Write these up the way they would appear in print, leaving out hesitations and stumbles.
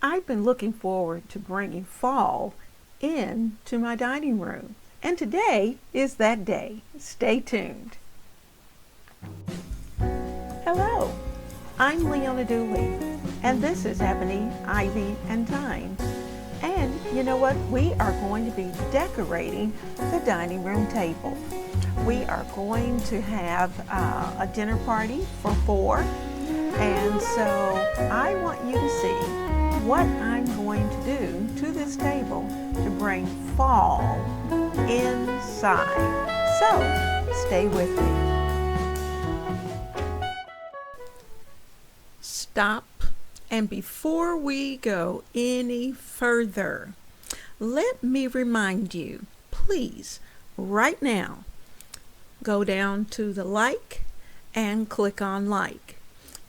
I've been looking forward to bringing fall into my dining room, and today is that day. Stay tuned. Hello, I'm Leona Dooley, and this is Ebony, Ivy, and Thyme. And you know what? We are going to be decorating the dining room table. We are going to have a dinner party for 4, and so I want you to see what I'm going to do to this table to bring fall inside. So stay with me. Stop, and before we go any further, let me remind you, please, right now, go down to the like and click on like.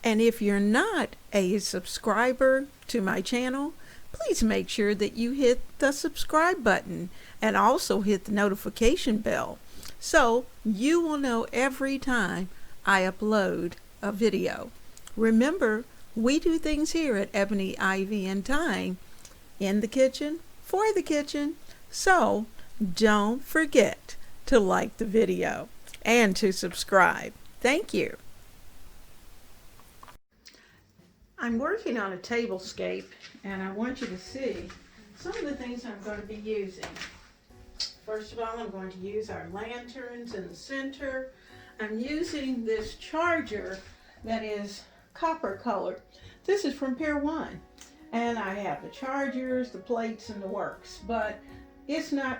And if you're not a subscriber to my channel, please make sure that you hit the subscribe button and also hit the notification bell so you will know every time I upload a video. Remember, we do things here at Ebony, Ivy, and Thyme in the kitchen, for the kitchen, so don't forget to like the video and to subscribe. Thank you. I'm working on a tablescape, and I want you to see some of the things I'm going to be using. First of all, I'm going to use our lanterns in the center. I'm using this charger that is copper colored. This is from Pier 1, and I have the chargers, the plates, and the works, but it's not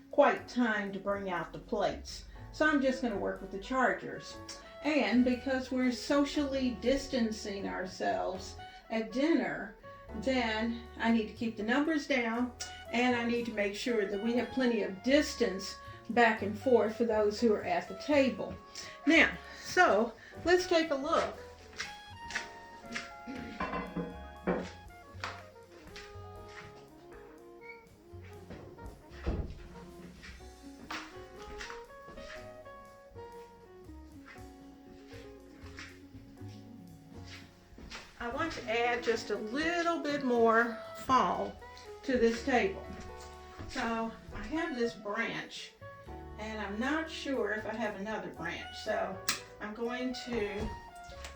quite time to bring out the plates, so I'm just going to work with the chargers. And because we're socially distancing ourselves at dinner, then I need to keep the numbers down, and I need to make sure that we have plenty of distance back and forth for those who are at the table. Now, so let's take a look. I want to add just a little bit more fall to this table. So I have this branch, and I'm not sure if I have another branch. So I'm going to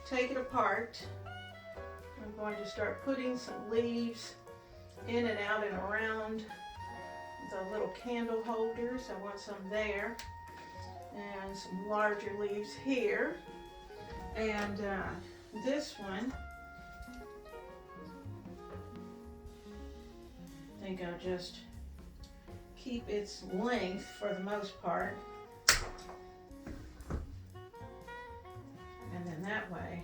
take it apart. I'm going to start putting some leaves in and out and around the little candle holders. I want some there, and some larger leaves here. And this one, I think I'll just keep its length for the most part, and then that way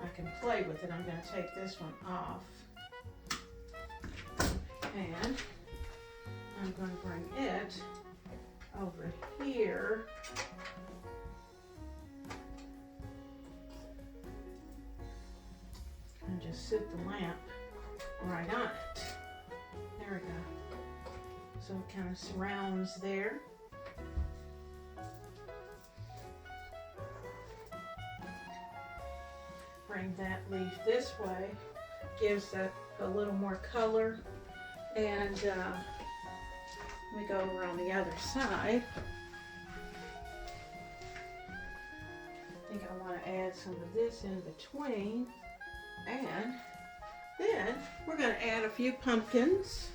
I can play with it. I'm going to take this one off, and I'm going to bring it over here and just sit the lamp right on it. There we go. So it kind of surrounds there. Bring that leaf this way, gives that a little more color. And let me go over on the other side. I think I want to add some of this in between. And then we're going to add a few pumpkins.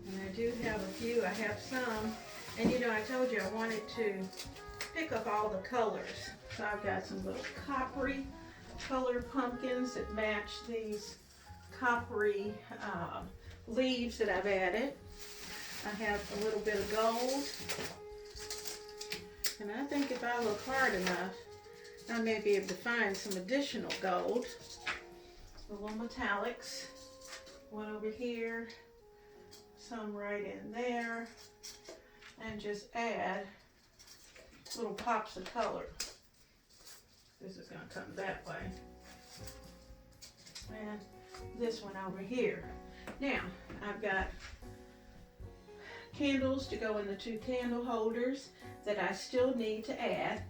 And I do have a few. I have some. And you know, I told you I wanted to pick up all the colors. So I've got some little coppery colored pumpkins that match these coppery leaves that I've added. I have a little bit of gold. And I think if I look hard enough, I may be able to find some additional gold. The little metallics. One over here. Some right in there. And just add little pops of color. This is going to come that way. And this one over here. Now, I've got candles to go in the 2 candle holders that I still need to add.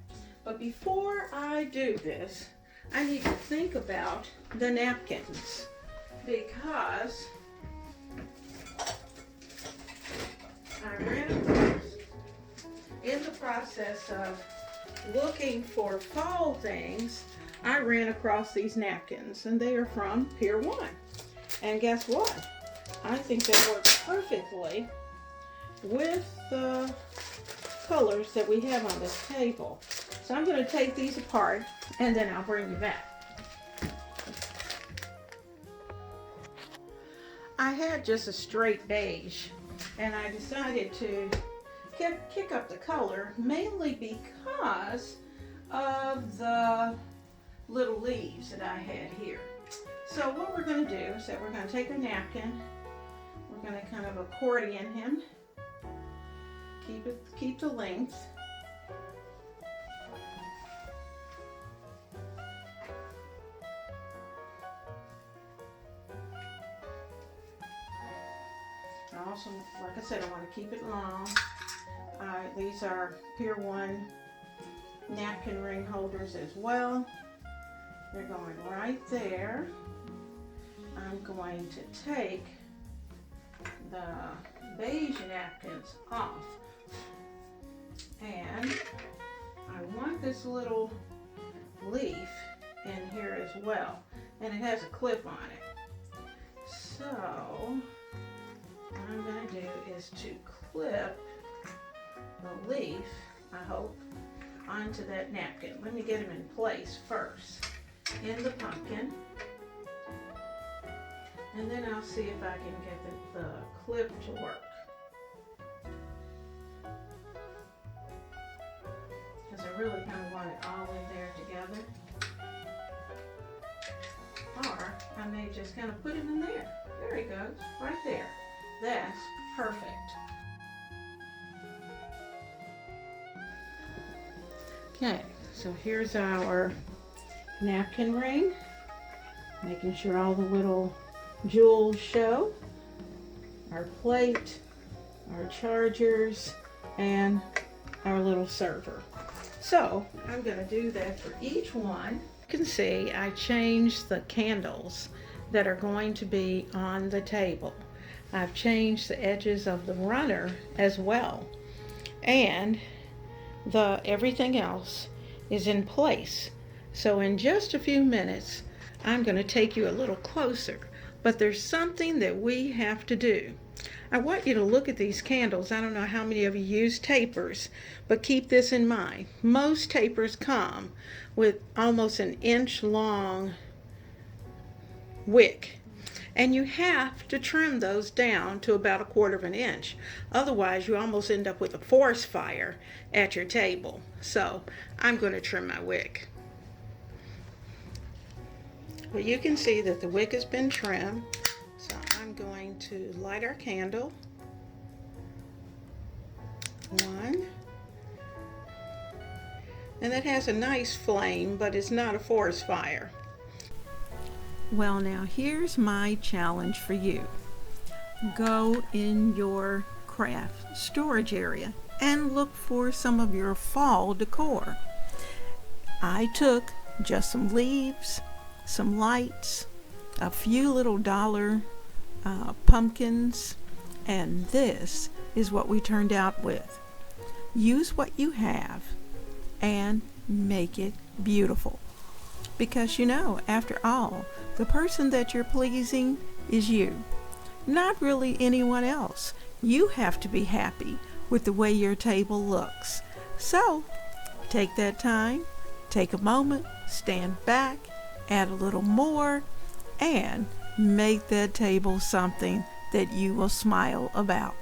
But before I do this, I need to think about the napkins. because I ran across, in the process of looking for fall things, I ran across these napkins, and they are from Pier 1. And guess what? I think they work perfectly with the colors that we have on this table. So I'm going to take these apart and then I'll bring you back. I had just a straight beige, and I decided to kick up the color mainly because of the little leaves that I had here. So what we're going to do is that we're going to take a napkin, we're going to kind of accordion him, keep the length. Also, like I said, I want to keep it long. These are Pier 1 napkin ring holders as well. They're going right there. I'm going to take the beige napkins off. And I want this little leaf in here as well. And it has a clip on it. So what I'm going to do is to clip the leaf, I hope, onto that napkin. Let me get them in place first in the pumpkin, and then I'll see if I can get the clip to work. Because I really kind of want it all in there together. Or I may just kind of put it in there. There he goes, right there. That's perfect. Okay, so here's our napkin ring, making sure all the little jewels show, our plate, our chargers, and our little server. So I'm going to do that for each one. You can see I changed the candles that are going to be on the table. I've changed the edges of the runner as well, and everything else is in place. So in just a few minutes I'm going to take you a little closer, but there's something that we have to do. I want you to look at these candles. I don't know how many of you use tapers, but keep this in mind. Most tapers come with almost an inch long wick, and you have to trim those down to about 1/4 of an inch. Otherwise, you almost end up with a forest fire at your table. So I'm going to trim my wick. Well, you can see that the wick has been trimmed. So I'm going to light our candle. 1. And it has a nice flame, but it's not a forest fire. Well, now here's my challenge for you. Go in your craft storage area and look for some of your fall decor. I took just some leaves, some lights, a few little dollar pumpkins, and this is what we turned out with. Use what you have and make it beautiful. Because you know, after all, the person that you're pleasing is you, not really anyone else. You have to be happy with the way your table looks. So, take that time, take a moment, stand back, add a little more, and make that table something that you will smile about.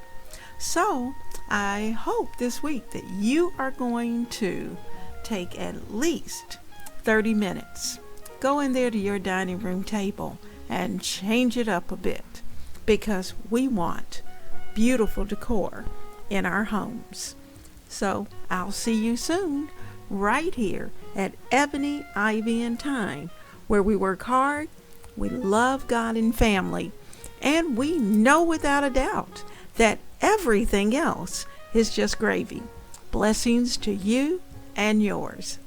So, I hope this week that you are going to take at least 30 minutes. Go in there to your dining room table and change it up a bit, because we want beautiful decor in our homes. So I'll see you soon right here at Ebony, Ivy, and Thyme, where we work hard, we love God and family, and we know without a doubt that everything else is just gravy. Blessings to you and yours.